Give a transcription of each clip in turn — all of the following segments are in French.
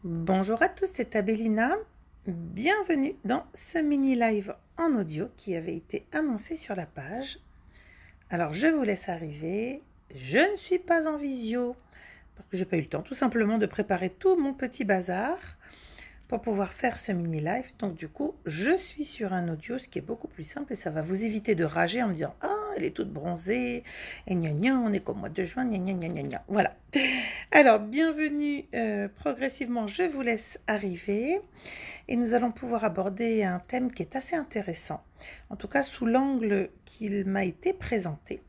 Bonjour à tous, c'est Abelina. Bienvenue dans ce mini live en audio qui avait été annoncé sur la page. Alors je vous laisse arriver. Je ne suis pas en visio parce que j'ai pas eu le temps tout simplement de préparer tout mon petit bazar pour pouvoir faire ce mini live. Donc du coup, je suis sur un audio, ce qui est beaucoup plus simple et ça va vous éviter de rager en me disant « Ah, elle est toute bronzée, et gna gna, on est qu'au mois de juin, gna gna gna gna gna. » Voilà. Alors, bienvenue progressivement, je vous laisse arriver et nous allons pouvoir aborder un thème qui est assez intéressant, en tout cas sous l'angle qu'il m'a été présenté.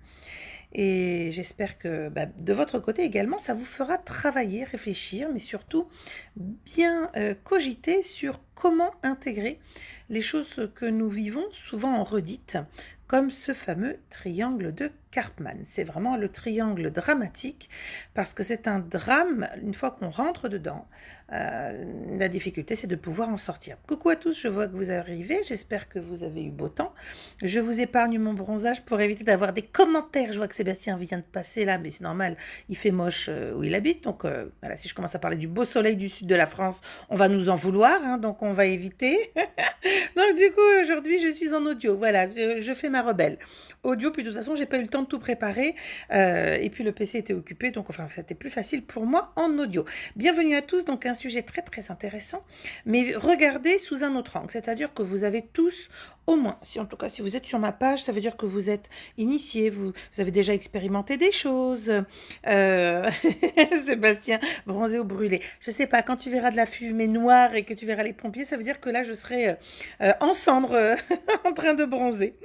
Et j'espère que de votre côté également, ça vous fera travailler, réfléchir, mais surtout bien cogiter sur comment intégrer les choses que nous vivons, souvent en redite, comme ce fameux triangle de Karpman. C'est vraiment le triangle dramatique, parce que c'est un drame, une fois qu'on rentre dedans, la difficulté c'est de pouvoir en sortir. Coucou à tous, je vois que vous arrivez, j'espère que vous avez eu beau temps. Je vous épargne mon bronzage pour éviter d'avoir des commentaires. Je vois que Sébastien vient de passer là, mais c'est normal, il fait moche où il habite. Donc voilà, si je commence à parler du beau soleil du sud de la France, on va nous en vouloir, hein, donc on va éviter. Donc du coup, aujourd'hui, je suis en audio. Voilà, je fais ma rebelle. Audio, puis de toute façon, j'ai pas eu le temps de tout préparer. Et puis le PC était occupé, donc enfin, c'était plus facile pour moi en audio. Bienvenue à tous, donc un sujet très très intéressant, mais regardez sous un autre angle. C'est-à-dire que vous avez tous, au moins, si en tout cas si vous êtes sur ma page, ça veut dire que vous êtes initié, vous avez déjà expérimenté des choses. Sébastien, bronzé ou brûlé. Je sais pas, quand tu verras de la fumée noire et que tu verras les pompiers, ça veut dire que là je serai en cendres en train de bronzer.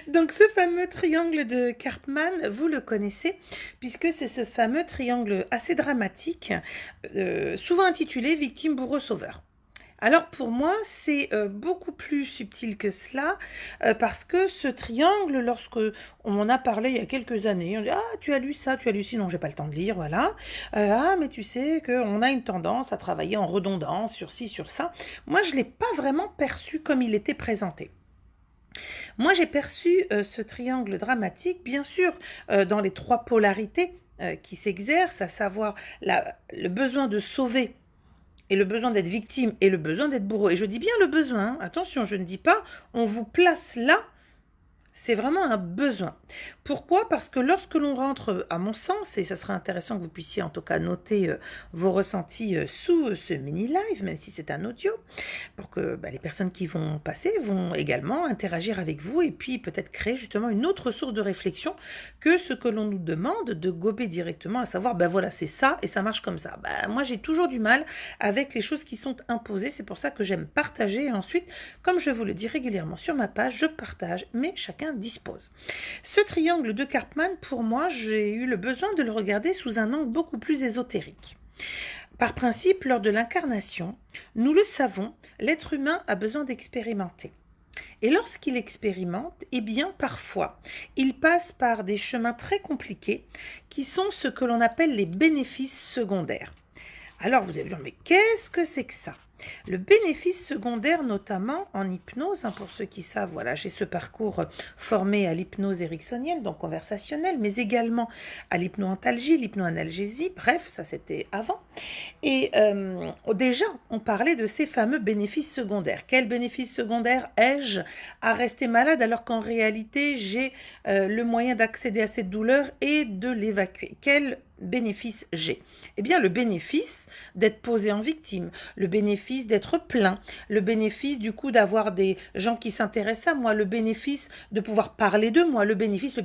Donc ce fameux triangle de Karpman, vous le connaissez, puisque c'est ce fameux triangle assez dramatique, souvent intitulé victime, bourreau, sauveur. Alors pour moi, c'est beaucoup plus subtil que cela, parce que ce triangle, lorsque on m'en a parlé il y a quelques années, on dit « Ah, tu as lu ça, tu as lu ci, non, j'ai pas le temps de lire, voilà. Ah, mais tu sais qu'on a une tendance à travailler en redondance sur ci, sur ça. » Moi, je ne l'ai pas vraiment perçu comme il était présenté. Moi, j'ai perçu ce triangle dramatique, bien sûr, dans les trois polarités qui s'exercent, à savoir le besoin de sauver et le besoin d'être victime et le besoin d'être bourreau. Et je dis bien le besoin, hein. Attention, je ne dis pas on vous place là. C'est vraiment un besoin. Pourquoi? Parce que lorsque l'on rentre, à mon sens, et ça serait intéressant que vous puissiez en tout cas noter vos ressentis sous ce mini-live, même si c'est un audio, pour que les personnes qui vont passer vont également interagir avec vous et puis peut-être créer justement une autre source de réflexion que ce que l'on nous demande de gober directement, à savoir, voilà, c'est ça et ça marche comme ça. Moi, j'ai toujours du mal avec les choses qui sont imposées, c'est pour ça que j'aime partager et ensuite, comme je vous le dis régulièrement sur ma page, je partage, mais chacun dispose. Ce triangle de Karpman, pour moi, j'ai eu le besoin de le regarder sous un angle beaucoup plus ésotérique. Par principe, lors de l'incarnation, nous le savons, l'être humain a besoin d'expérimenter. Et lorsqu'il expérimente, eh bien parfois, il passe par des chemins très compliqués qui sont ce que l'on appelle les bénéfices secondaires. Alors vous allez dire, mais qu'est-ce que c'est que ça? Le bénéfice secondaire, notamment en hypnose, pour ceux qui savent, voilà, j'ai ce parcours formé à l'hypnose ericksonienne, donc conversationnelle, mais également à l'hypnoantalgie, l'hypnoanalgésie, bref, ça c'était avant. Et déjà, on parlait de ces fameux bénéfices secondaires. Quels bénéfices secondaires ai-je à rester malade alors qu'en réalité, j'ai le moyen d'accéder à cette douleur et de l'évacuer? Quel bénéfice j'ai? Eh bien, le bénéfice d'être posé en victime, le bénéfice d'être plein, le bénéfice du coup d'avoir des gens qui s'intéressent à moi, le bénéfice de pouvoir parler de moi, le bénéfice.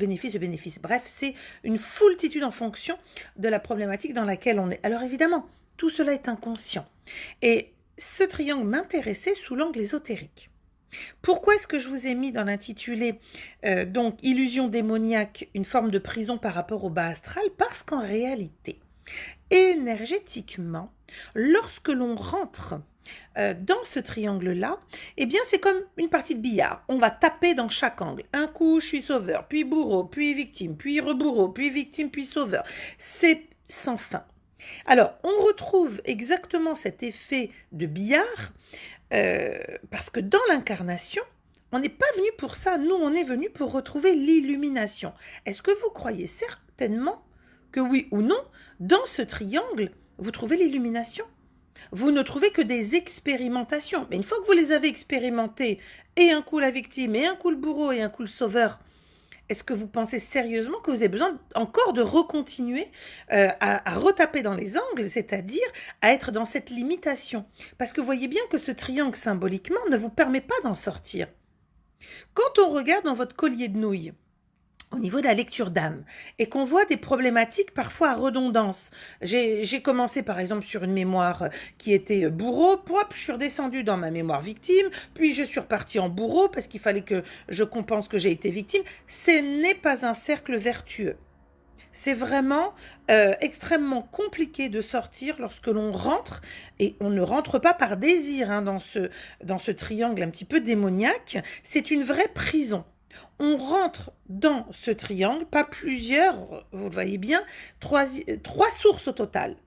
Bref, c'est une foultitude en fonction de la problématique dans laquelle on est. Alors évidemment, tout cela est inconscient. Et ce triangle m'intéressait sous l'angle ésotérique. Pourquoi est-ce que je vous ai mis dans l'intitulé donc illusion démoniaque, une forme de prison par rapport au bas astral? Parce qu'en réalité, énergétiquement, lorsque l'on rentre dans ce triangle-là, eh bien c'est comme une partie de billard. On va taper dans chaque angle. Un coup, je suis sauveur, puis bourreau, puis victime, puis rebourreau, puis victime, puis sauveur. C'est sans fin. Alors, on retrouve exactement cet effet de billard parce que dans l'incarnation, on n'est pas venu pour ça. Nous, on est venu pour retrouver l'illumination. Est-ce que vous croyez certainement que oui ou non, dans ce triangle, vous trouvez l'illumination? vous ne trouvez que des expérimentations. Mais une fois que vous les avez expérimentées, et un coup la victime, et un coup le bourreau, et un coup le sauveur, est-ce que vous pensez sérieusement que vous avez besoin encore de recontinuer à retaper dans les angles, c'est-à-dire à être dans cette limitation? Parce que vous voyez bien que ce triangle symboliquement ne vous permet pas d'en sortir. Quand on regarde dans votre collier de nouilles, au niveau de la lecture d'âme, et qu'on voit des problématiques parfois à redondance. J'ai commencé par exemple sur une mémoire qui était bourreau, je suis redescendue dans ma mémoire victime, puis je suis repartie en bourreau parce qu'il fallait que je compense que j'ai été victime. Ce n'est pas un cercle vertueux. C'est vraiment extrêmement compliqué de sortir lorsque l'on rentre, et on ne rentre pas par désir dans ce triangle un petit peu démoniaque, c'est une vraie prison. On rentre dans ce triangle, pas plusieurs, vous le voyez bien, trois sources au total.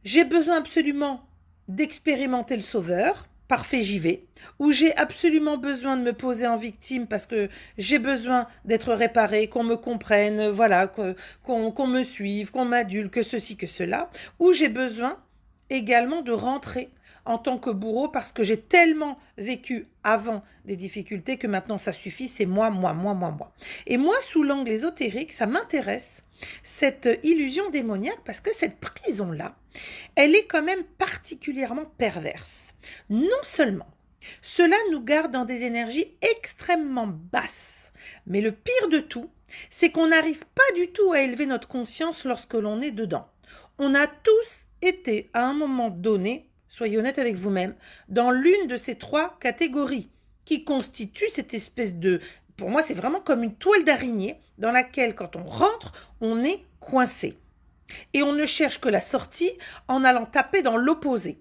J'ai besoin absolument d'expérimenter le sauveur, parfait j'y vais, ou j'ai absolument besoin de me poser en victime parce que j'ai besoin d'être réparée, qu'on me comprenne, voilà, qu'on me suive, qu'on m'adule, que ceci, que cela, ou j'ai besoin également de rentrer en tant que bourreau parce que j'ai tellement vécu avant des difficultés que maintenant ça suffit, c'est moi. Et moi, sous l'angle ésotérique, ça m'intéresse, cette illusion démoniaque, parce que cette prison-là, elle est quand même particulièrement perverse. Non seulement cela nous garde dans des énergies extrêmement basses, mais le pire de tout, c'est qu'on n'arrive pas du tout à élever notre conscience lorsque l'on est dedans. On a tous été, à un moment donné, soyez honnête avec vous-même, dans l'une de ces trois catégories qui constituent cette espèce de... Pour moi, c'est vraiment comme une toile d'araignée dans laquelle, quand on rentre, on est coincé. Et on ne cherche que la sortie en allant taper dans l'opposé.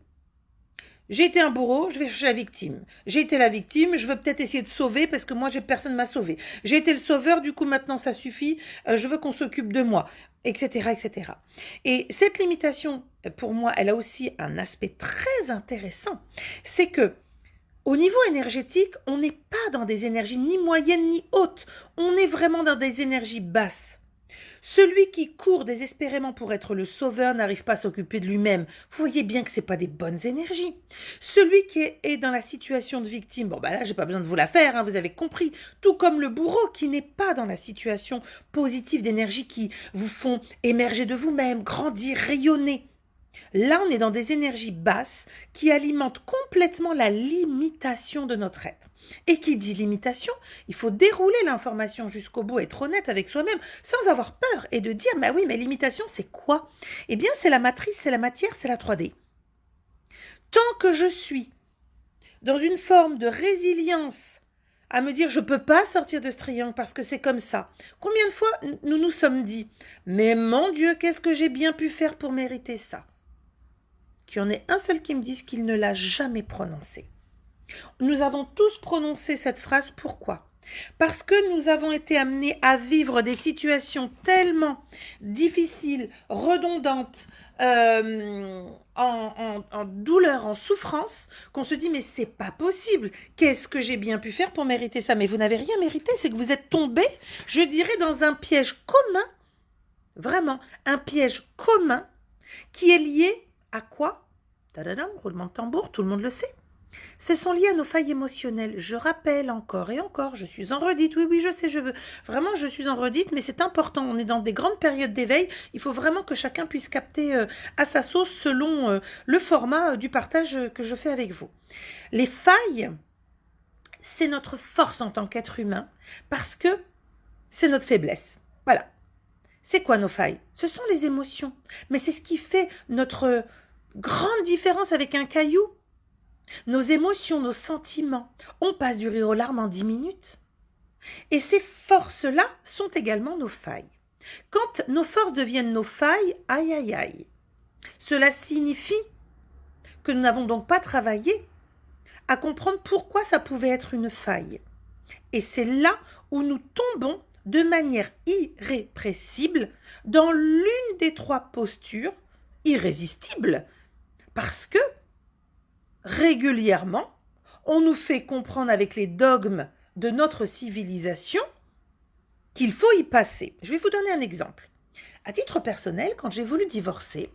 J'ai été un bourreau, je vais chercher la victime. J'ai été la victime, je veux peut-être essayer de sauver parce que moi, personne ne m'a sauvé. J'ai été le sauveur, du coup, maintenant, ça suffit, je veux qu'on s'occupe de moi, etc., etc. Et cette limitation, pour moi, elle a aussi un aspect très intéressant. C'est que, au niveau énergétique, on n'est pas dans des énergies ni moyennes ni hautes. On est vraiment dans des énergies basses. Celui qui court désespérément pour être le sauveur n'arrive pas à s'occuper de lui-même. Vous voyez bien que ce n'est pas des bonnes énergies. Celui qui est dans la situation de victime, bon là, j'ai pas besoin de vous la faire, vous avez compris. Tout comme le bourreau qui n'est pas dans la situation positive d'énergie qui vous font émerger de vous-même, grandir, rayonner. Là, on est dans des énergies basses qui alimentent complètement la limitation de notre être. Et qui dit limitation, il faut dérouler l'information jusqu'au bout, être honnête avec soi-même, sans avoir peur et de dire, mais oui, mais limitation, c'est quoi? Eh bien, c'est la matrice, c'est la matière, c'est la 3D. Tant que je suis dans une forme de résilience à me dire, je ne peux pas sortir de ce triangle parce que c'est comme ça. Combien de fois nous nous sommes dit, mais mon Dieu, qu'est-ce que j'ai bien pu faire pour mériter ça? Qu'il y en ait un seul qui me dise qu'il ne l'a jamais prononcé. Nous avons tous prononcé cette phrase, pourquoi? Parce que nous avons été amenés à vivre des situations tellement difficiles, redondantes, en douleur, en souffrance, qu'on se dit mais c'est pas possible, qu'est-ce que j'ai bien pu faire pour mériter ça? Mais vous n'avez rien mérité, c'est que vous êtes tombé, je dirais, dans un piège commun, vraiment, un piège commun qui est lié à quoi? Tadadam, roulement de tambour, tout le monde le sait. Ce sont liés à nos failles émotionnelles. Je rappelle encore et encore, je suis en redite. Oui, je sais, vraiment, je suis en redite, mais c'est important. On est dans des grandes périodes d'éveil. Il faut vraiment que chacun puisse capter à sa sauce selon le format du partage que je fais avec vous. Les failles, c'est notre force en tant qu'être humain parce que c'est notre faiblesse. Voilà. C'est quoi nos failles? Ce sont les émotions. Mais c'est ce qui fait notre grande différence avec un caillou. Nos émotions, nos sentiments, on passe du rire aux larmes en 10 minutes. Et ces forces-là sont également nos failles. Quand nos forces deviennent nos failles, aïe aïe aïe, cela signifie que nous n'avons donc pas travaillé à comprendre pourquoi ça pouvait être une faille. Et c'est là où nous tombons de manière irrépressible dans l'une des trois postures irrésistibles, parce que régulièrement, on nous fait comprendre avec les dogmes de notre civilisation qu'il faut y passer. Je vais vous donner un exemple. À titre personnel, quand j'ai voulu divorcer,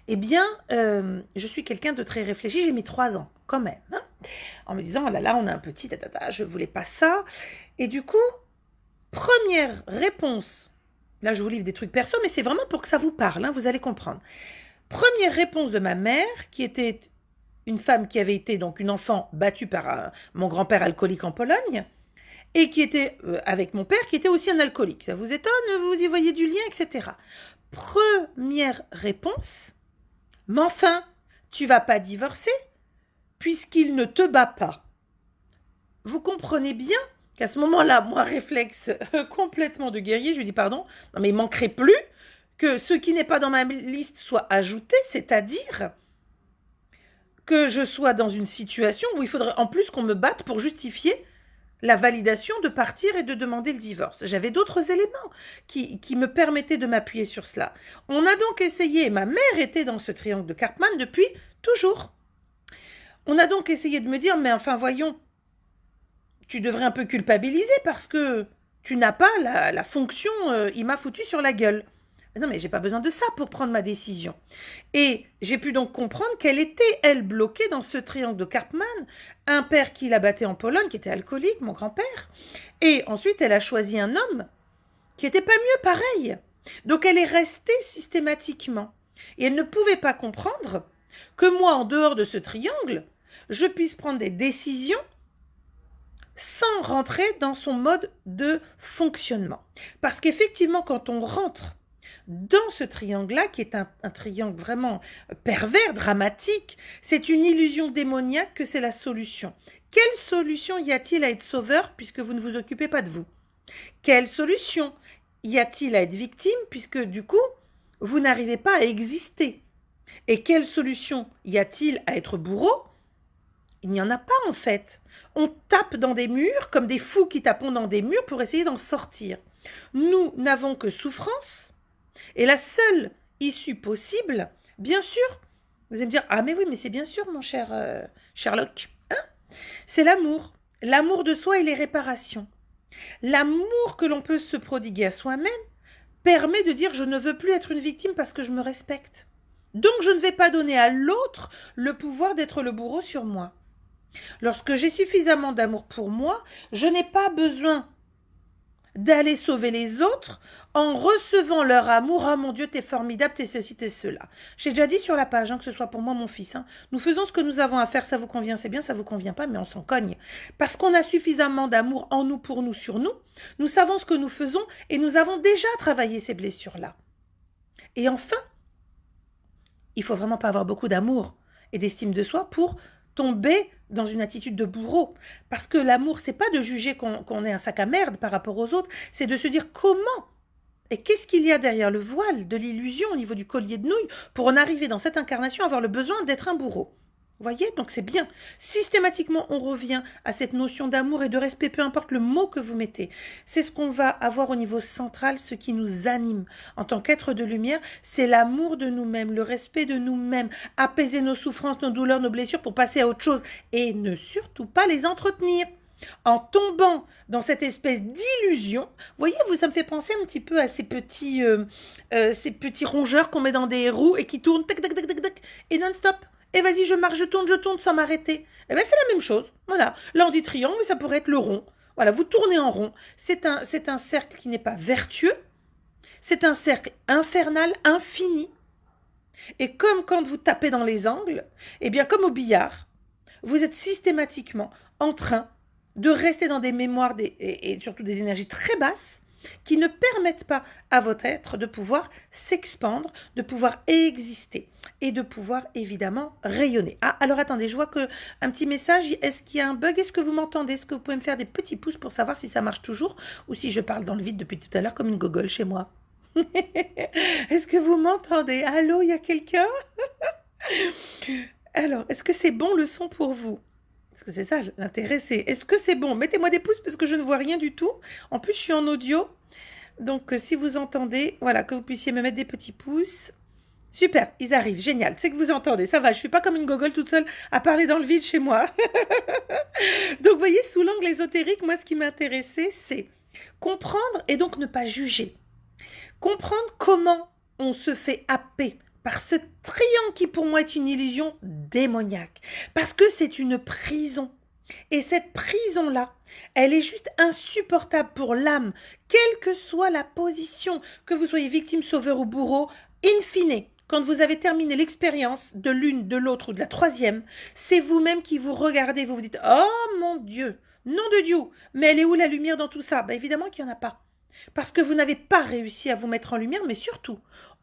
Eh bien, je suis quelqu'un de très réfléchi, j'ai mis 3 ans, quand même, hein, en me disant, oh là là, on a un petit, je voulais pas ça. Et du coup, première réponse, là je vous livre des trucs perso, mais c'est vraiment pour que ça vous parle, hein, vous allez comprendre. Première réponse de ma mère, qui était une femme qui avait été donc une enfant battue par mon grand-père alcoolique en Pologne, et qui était avec mon père, qui était aussi un alcoolique. Ça vous étonne? Vous y voyez du lien, etc. Première réponse, mais enfin, tu vas pas divorcer puisqu'il ne te bat pas. Vous comprenez bien qu'à ce moment-là, moi, réflexe complètement de guerrier, je lui dis pardon, non mais il manquerait plus que ce qui n'est pas dans ma liste soit ajouté, c'est-à-dire que je sois dans une situation où il faudrait en plus qu'on me batte pour justifier la validation de partir et de demander le divorce. J'avais d'autres éléments qui me permettaient de m'appuyer sur cela. On a donc essayé, ma mère était dans ce triangle de Karpman depuis toujours. On a donc essayé de me dire, mais enfin voyons, tu devrais un peu culpabiliser parce que tu n'as pas la fonction il m'a foutu sur la gueule. Mais non, mais j'ai pas besoin de ça pour prendre ma décision. Et j'ai pu donc comprendre qu'elle était, elle, bloquée dans ce triangle de Karpman, un père qui la battait en Pologne, qui était alcoolique, mon grand-père, et ensuite elle a choisi un homme qui était pas mieux pareil. Donc elle est restée systématiquement. Et elle ne pouvait pas comprendre que moi, en dehors de ce triangle, je puisse prendre des décisions sans rentrer dans son mode de fonctionnement. Parce qu'effectivement, quand on rentre dans ce triangle-là, qui est un triangle vraiment pervers, dramatique, c'est une illusion démoniaque que c'est la solution. Quelle solution y a-t-il à être sauveur puisque vous ne vous occupez pas de vous? Quelle solution y a-t-il à être victime puisque du coup, vous n'arrivez pas à exister? Et quelle solution y a-t-il à être bourreau? Il n'y en a pas en fait. On tape dans des murs comme des fous qui tapent dans des murs pour essayer d'en sortir. Nous n'avons que souffrance et la seule issue possible, bien sûr, vous allez me dire, ah mais oui, mais c'est bien sûr mon cher Sherlock, hein, c'est l'amour. L'amour de soi et les réparations. L'amour que l'on peut se prodiguer à soi-même permet de dire je ne veux plus être une victime parce que je me respecte. Donc je ne vais pas donner à l'autre le pouvoir d'être le bourreau sur moi. Lorsque j'ai suffisamment d'amour pour moi, je n'ai pas besoin d'aller sauver les autres en recevant leur amour. Ah mon Dieu, t'es formidable, t'es ceci, t'es cela. J'ai déjà dit sur la page, hein, que ce soit pour moi, mon fils. Hein, nous faisons ce que nous avons à faire, ça vous convient, c'est bien, ça vous convient pas, mais on s'en cogne. Parce qu'on a suffisamment d'amour en nous, pour nous, sur nous. Nous savons ce que nous faisons et nous avons déjà travaillé ces blessures-là. Et enfin, il faut vraiment pas avoir beaucoup d'amour et d'estime de soi pour tomber dans une attitude de bourreau. Parce que l'amour, c'est pas de juger qu'on est un sac à merde par rapport aux autres, c'est de se dire comment et qu'est-ce qu'il y a derrière le voile de l'illusion au niveau du collier de nouilles pour en arriver dans cette incarnation à avoir le besoin d'être un bourreau. Vous voyez? Donc c'est bien. Systématiquement, on revient à cette notion d'amour et de respect, peu importe le mot que vous mettez. C'est ce qu'on va avoir au niveau central, ce qui nous anime en tant qu'être de lumière, c'est l'amour de nous-mêmes, le respect de nous-mêmes, apaiser nos souffrances, nos douleurs, nos blessures pour passer à autre chose et ne surtout pas les entretenir. En tombant dans cette espèce d'illusion, voyez, ça me fait penser un petit peu à ces petits rongeurs qu'on met dans des roues et qui tournent, tac, tac, tac, tac, tac, et non-stop. Et vas-y, je marche, je tourne sans m'arrêter. Eh bien, c'est la même chose. Voilà. Là, on dit triangle, mais ça pourrait être le rond. Voilà, vous tournez en rond. C'est un cercle qui n'est pas vertueux. C'est un cercle infernal, infini. Et comme quand vous tapez dans les angles, eh bien, comme au billard, vous êtes systématiquement en train de rester dans des mémoires et surtout des énergies très basses qui ne permettent pas à votre être de pouvoir s'expandre, de pouvoir exister et de pouvoir évidemment rayonner. Ah, alors attendez, je vois un petit message, est-ce qu'il y a un bug? Est-ce que vous m'entendez? Est-ce que vous pouvez me faire des petits pouces pour savoir si ça marche toujours ou si je parle dans le vide depuis tout à l'heure comme une gogole chez moi? Est-ce que vous m'entendez? Allô, il y a quelqu'un? Alors, est-ce que c'est bon le son pour vous? Parce que c'est ça, l'intérêt c'est, est-ce que c'est bon? Mettez-moi des pouces parce que je ne vois rien du tout. En plus, je suis en audio. Donc, si vous entendez, voilà, que vous puissiez me mettre des petits pouces. Super, ils arrivent, génial. C'est que vous entendez, ça va, je ne suis pas comme une gogole toute seule à parler dans le vide chez moi. Donc, vous voyez, sous l'angle ésotérique, moi, ce qui m'intéressait, c'est comprendre et donc ne pas juger. Comprendre comment on se fait happer par ce triangle qui pour moi est une illusion démoniaque, parce que c'est une prison. Et cette prison-là, elle est juste insupportable pour l'âme, quelle que soit la position, que vous soyez victime, sauveur ou bourreau, in fine. Quand vous avez terminé l'expérience de l'une, de l'autre ou de la troisième, c'est vous-même qui vous regardez, vous vous dites « Oh mon Dieu, nom de Dieu, mais elle est où la lumière dans tout ça ?» Évidemment qu'il n'y en a pas. Parce que vous n'avez pas réussi à vous mettre en lumière, mais surtout,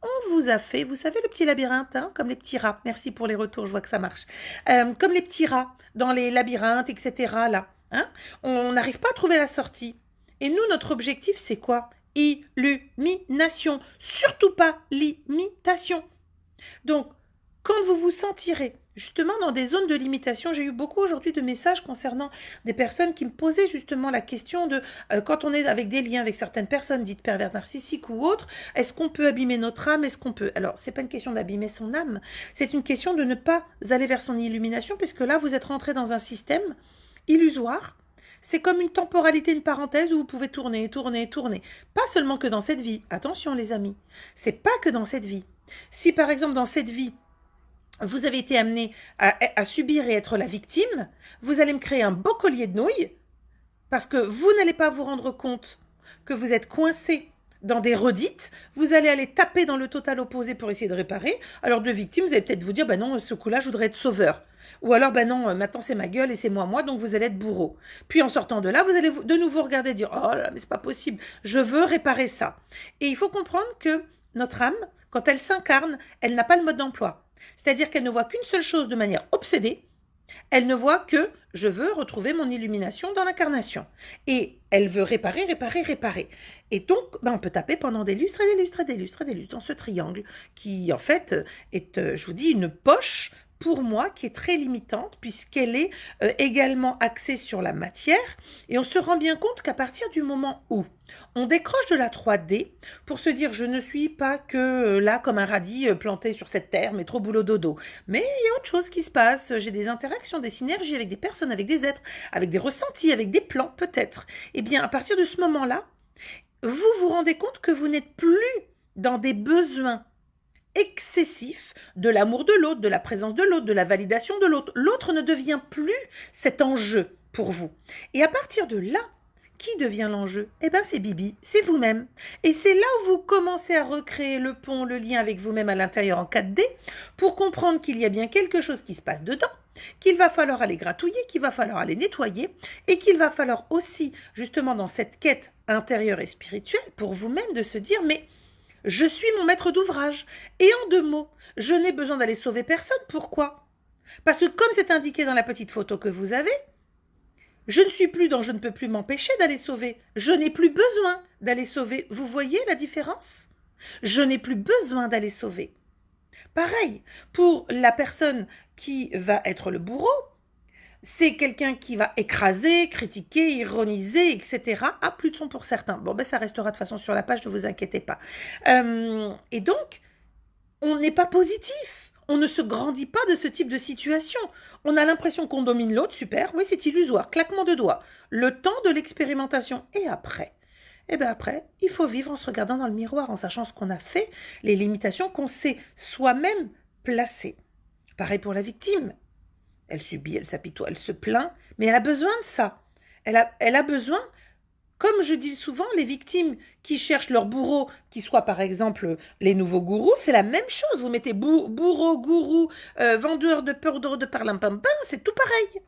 on vous a fait, vous savez, le petit labyrinthe, hein, comme les petits rats. Merci pour les retours, je vois que ça marche. Comme les petits rats dans les labyrinthes, etc. Là, hein, on n'arrive pas à trouver la sortie. Et nous, notre objectif, c'est quoi? Illumination. Surtout pas l'imitation. Donc, quand vous vous sentirez justement dans des zones de limitation, j'ai eu beaucoup aujourd'hui de messages concernant des personnes qui me posaient justement la question de quand on est avec des liens avec certaines personnes dites pervers narcissiques ou autres, est-ce qu'on peut abîmer notre âme? Est-ce qu'on peut... Alors, c'est pas une question d'abîmer son âme, c'est une question de ne pas aller vers son illumination, puisque là, vous êtes rentré dans un système illusoire. C'est comme une temporalité, une parenthèse où vous pouvez tourner, tourner, tourner. Pas seulement que dans cette vie. Attention les amis, c'est pas que dans cette vie. Si par exemple dans cette vie, vous avez été amené à subir et être la victime, vous allez me créer un beau collier de nouilles parce que vous n'allez pas vous rendre compte que vous êtes coincé dans des redites, vous allez aller taper dans le total opposé pour essayer de réparer. Alors de victime, vous allez peut-être vous dire, ben non, ce coup-là, je voudrais être sauveur. Ou alors, ben non, maintenant c'est ma gueule et c'est moi, donc vous allez être bourreau. Puis en sortant de là, vous allez de nouveau regarder et dire, oh là, mais c'est pas possible, je veux réparer ça. Et il faut comprendre que notre âme, quand elle s'incarne, elle n'a pas le mode d'emploi. C'est-à-dire qu'elle ne voit qu'une seule chose de manière obsédée, elle ne voit que je veux retrouver mon illumination dans l'incarnation. Et elle veut réparer, réparer, réparer. Et donc, on peut taper pendant des lustres et des lustres et des lustres et des lustres dans ce triangle qui, en fait, est, je vous dis, une poche pour moi qui est très limitante puisqu'elle est également axée sur la matière. Et on se rend bien compte qu'à partir du moment où on décroche de la 3D pour se dire je ne suis pas que là comme un radis planté sur cette terre, mais trop boulot dodo. Mais il y a autre chose qui se passe, j'ai des interactions, des synergies avec des personnes, avec des êtres, avec des ressentis, avec des plans peut-être. Eh bien à partir de ce moment-là, vous vous rendez compte que vous n'êtes plus dans des besoins excessif de l'amour de l'autre, de la présence de l'autre, de la validation de l'autre. L'autre ne devient plus cet enjeu pour vous. Et à partir de là, qui devient l'enjeu? Eh bien, c'est Bibi, c'est vous-même. Et c'est là où vous commencez à recréer le pont, le lien avec vous-même à l'intérieur en 4D pour comprendre qu'il y a bien quelque chose qui se passe dedans, qu'il va falloir aller gratouiller, qu'il va falloir aller nettoyer et qu'il va falloir aussi, justement dans cette quête intérieure et spirituelle, pour vous-même de se dire, mais je suis mon maître d'ouvrage. Et en 2 mots, je n'ai besoin d'aller sauver personne. Pourquoi? Parce que comme c'est indiqué dans la petite photo que vous avez, je ne suis plus dans je ne peux plus m'empêcher d'aller sauver. Je n'ai plus besoin d'aller sauver. Vous voyez la différence? Je n'ai plus besoin d'aller sauver. Pareil, pour la personne qui va être le bourreau, c'est quelqu'un qui va écraser, critiquer, ironiser, etc. À plus de son pour certains. Bon, ça restera de toute façon sur la page, ne vous inquiétez pas. Et donc, on n'est pas positif. On ne se grandit pas de ce type de situation. On a l'impression qu'on domine l'autre, super. Oui, c'est illusoire, claquement de doigts. Le temps de l'expérimentation. Et après? Eh bien après, il faut vivre en se regardant dans le miroir, en sachant ce qu'on a fait, les limitations qu'on s'est soi-même placées. Pareil pour la victime. Elle subit, elle s'apitoie, elle se plaint, mais elle a besoin de ça. Elle a besoin, comme je dis souvent, les victimes qui cherchent leur bourreau, qui soient par exemple les nouveaux gourous, c'est la même chose. Vous mettez bourreau, gourou, vendeur de peur de parlimpinpin, c'est tout pareil.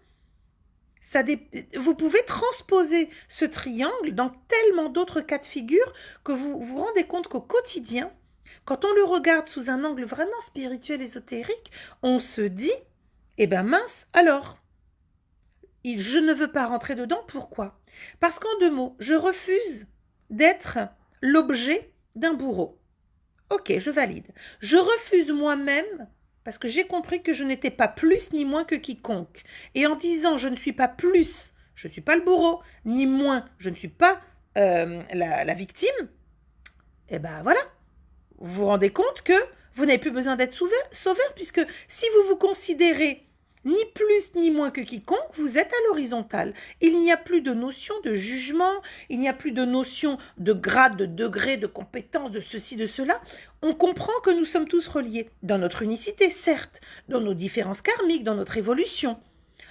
Vous pouvez transposer ce triangle dans tellement d'autres cas de figure que vous vous rendez compte qu'au quotidien, quand on le regarde sous un angle vraiment spirituel, ésotérique, on se dit, eh ben mince, alors, je ne veux pas rentrer dedans, pourquoi? Parce qu'en 2 mots, je refuse d'être l'objet d'un bourreau. Ok, je valide. Je refuse moi-même, parce que j'ai compris que je n'étais pas plus ni moins que quiconque. Et en disant je ne suis pas plus, je ne suis pas le bourreau, ni moins, je ne suis pas la victime, eh ben voilà, vous vous rendez compte que vous n'avez plus besoin d'être sauveur, puisque si vous vous considérez ni plus ni moins que quiconque, vous êtes à l'horizontale. Il n'y a plus de notion de jugement, il n'y a plus de notion de grade, de degré, de compétence, de ceci, de cela. On comprend que nous sommes tous reliés, dans notre unicité, certes, dans nos différences karmiques, dans notre évolution,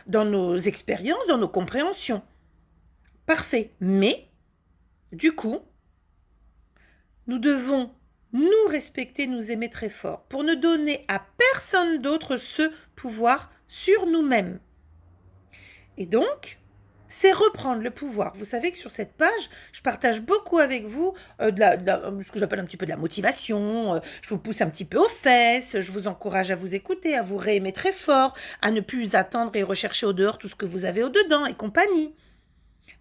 dans nos expériences, dans nos compréhensions. Parfait. Mais, du coup, nous devons nous respecter, nous aimer très fort, pour ne donner à personne d'autre ce pouvoir sur nous-mêmes. Et donc, c'est reprendre le pouvoir. Vous savez que sur cette page, je partage beaucoup avec vous ce que j'appelle un petit peu de la motivation, je vous pousse un petit peu aux fesses, je vous encourage à vous écouter, à vous réaimer très fort, à ne plus attendre et rechercher au dehors tout ce que vous avez au dedans et compagnie.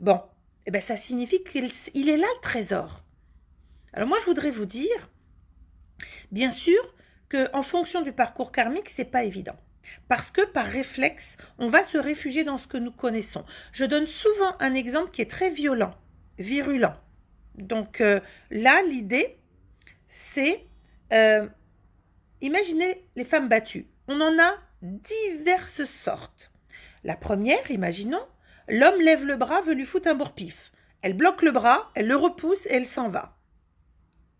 Bon, eh ben ça signifie qu'il est là le trésor. Alors moi, je voudrais vous dire, bien sûr, qu'en fonction du parcours karmique, c'est pas évident. Parce que par réflexe, on va se réfugier dans ce que nous connaissons. Je donne souvent un exemple qui est très violent, virulent. Donc là, l'idée, c'est, imaginez les femmes battues. On en a diverses sortes. La première, imaginons, l'homme lève le bras, veut lui foutre un bourre-pif. Elle bloque le bras, elle le repousse et elle s'en va.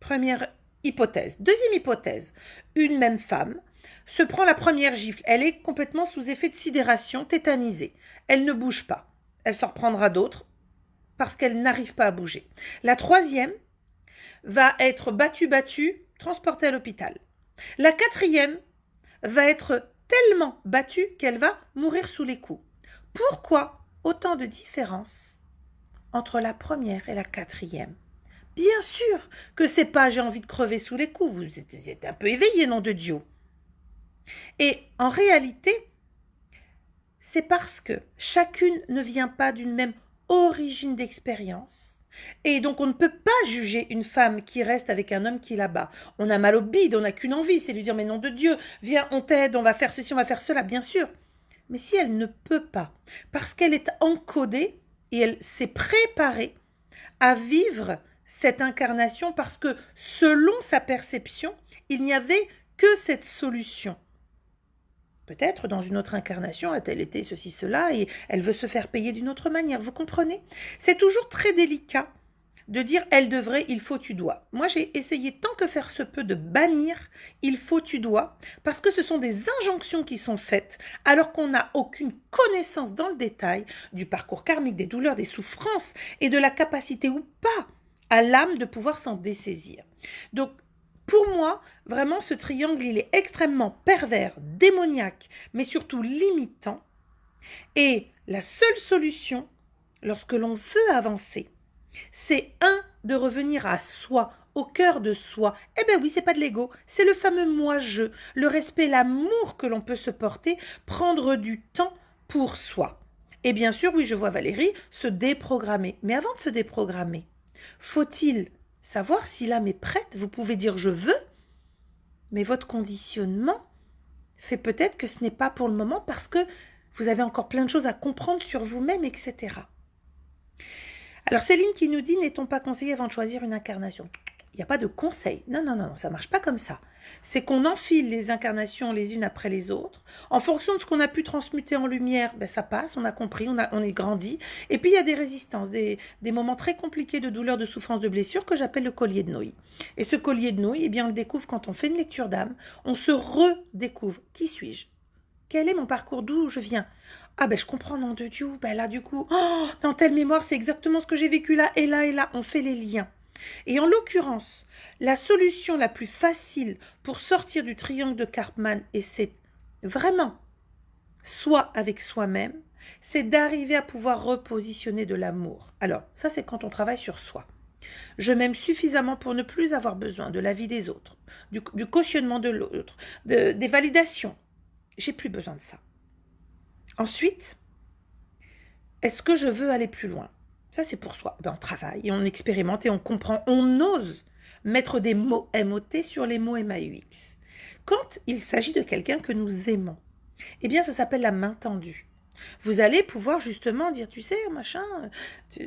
Première hypothèse. Deuxième hypothèse, une même femme se prend la première gifle. Elle est complètement sous effet de sidération, tétanisée. Elle ne bouge pas. Elle s'en reprendra d'autres parce qu'elle n'arrive pas à bouger. La troisième va être battue, transportée à l'hôpital. La quatrième va être tellement battue qu'elle va mourir sous les coups. Pourquoi autant de différences entre la première et la quatrième? Bien sûr que c'est pas j'ai envie de crever sous les coups, vous êtes un peu éveillé, nom de Dieu. Et en réalité, c'est parce que chacune ne vient pas d'une même origine d'expérience. Et donc on ne peut pas juger une femme qui reste avec un homme qui est là-bas. On a mal au bide, on n'a qu'une envie, c'est lui dire mais nom de Dieu, viens, on t'aide, on va faire ceci, on va faire cela, bien sûr. Mais si elle ne peut pas, parce qu'elle est encodée et elle s'est préparée à vivre cette incarnation parce que selon sa perception, il n'y avait que cette solution. Peut-être dans une autre incarnation a-t-elle été ceci, cela, et elle veut se faire payer d'une autre manière. Vous comprenez? C'est toujours très délicat de dire elle devrait, il faut, tu dois. Moi, j'ai essayé tant que faire se peut de bannir il faut, tu dois, parce que ce sont des injonctions qui sont faites alors qu'on n'a aucune connaissance dans le détail du parcours karmique, des douleurs, des souffrances et de la capacité ou pas à l'âme de pouvoir s'en dessaisir. Donc, pour moi, vraiment, ce triangle, il est extrêmement pervers, démoniaque, mais surtout limitant. Et la seule solution, lorsque l'on veut avancer, c'est de revenir à soi, au cœur de soi. Eh bien oui, c'est pas de l'ego, c'est le fameux moi-je, le respect, l'amour que l'on peut se porter, prendre du temps pour soi. Et bien sûr, oui, je vois Valérie se déprogrammer. Mais avant de se déprogrammer, faut-il savoir si l'âme est prête? Vous pouvez dire je veux, mais votre conditionnement fait peut-être que ce n'est pas pour le moment parce que vous avez encore plein de choses à comprendre sur vous-même, etc. Alors Céline qui nous dit, n'est-on pas conseillé avant de choisir une incarnation? Il n'y a pas de conseil. Non, ça ne marche pas comme ça. C'est qu'on enfile les incarnations les unes après les autres. En fonction de ce qu'on a pu transmuter en lumière, ben ça passe, on a compris, on est grandi. Et puis il y a des résistances, des moments très compliqués de douleur, de souffrance, de blessure que j'appelle le collier de nouilles. Et ce collier de nouilles, eh bien on le découvre quand on fait une lecture d'âme. On se redécouvre. Qui suis-je? Quel est mon parcours? D'où je viens? Ah ben je comprends, nom de Dieu. Ben là du coup, dans telle mémoire, c'est exactement ce que j'ai vécu là et là et là. On fait les liens. Et en l'occurrence, la solution la plus facile pour sortir du triangle de Karpman, et c'est vraiment soi avec soi-même, c'est d'arriver à pouvoir repositionner de l'amour. Alors, ça c'est quand on travaille sur soi. Je m'aime suffisamment pour ne plus avoir besoin de l'avis des autres, du cautionnement de l'autre, des validations. J'ai plus besoin de ça. Ensuite, est-ce que je veux aller plus loin? Ça, c'est pour soi. Ben, on travaille et on expérimente et on comprend. On ose mettre des mots MOT sur les mots MAUX. Quand il s'agit de quelqu'un que nous aimons, eh bien, ça s'appelle la main tendue. Vous allez pouvoir justement dire, tu sais, machin,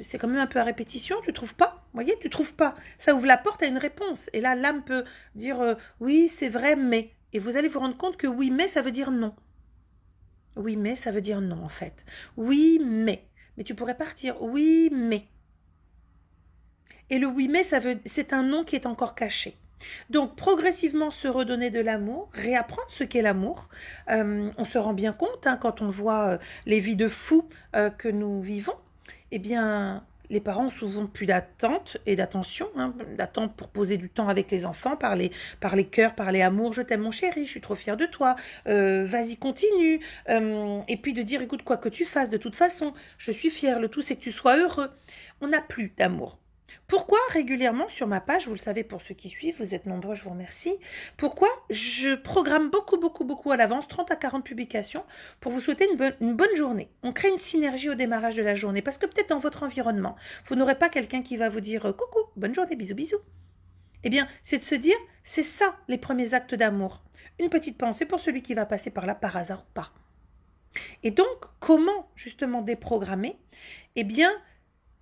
c'est quand même un peu à répétition, tu trouves pas? Vous voyez, tu trouves pas. Ça ouvre la porte à une réponse. Et là, l'âme peut dire, oui, c'est vrai, mais. Et vous allez vous rendre compte que oui, mais, ça veut dire non. Oui, mais ça veut dire non en fait. Oui, mais tu pourrais partir. Oui, mais. Et le oui, mais c'est un non qui est encore caché. Donc, progressivement se redonner de l'amour, réapprendre ce qu'est l'amour. On se rend bien compte, hein, quand on voit les vies de fous que nous vivons, eh bien, les parents ont souvent plus d'attente et d'attention, hein, d'attente pour poser du temps avec les enfants, parler cœur, parler amour, je t'aime mon chéri, je suis trop fière de toi, vas-y continue, et puis de dire écoute quoi que tu fasses, de toute façon, je suis fière, le tout c'est que tu sois heureux. On n'a plus d'amour. Pourquoi régulièrement sur ma page, vous le savez pour ceux qui suivent, vous êtes nombreux, je vous remercie, pourquoi je programme beaucoup à l'avance, 30 à 40 publications, pour vous souhaiter une bonne journée. On crée une synergie au démarrage de la journée, parce que peut-être dans votre environnement, vous n'aurez pas quelqu'un qui va vous dire coucou, bonne journée, bisous, bisous. Eh bien, c'est de se dire, c'est ça les premiers actes d'amour. Une petite pensée pour celui qui va passer par là par hasard ou pas. Et donc, comment justement déprogrammer? Eh bien,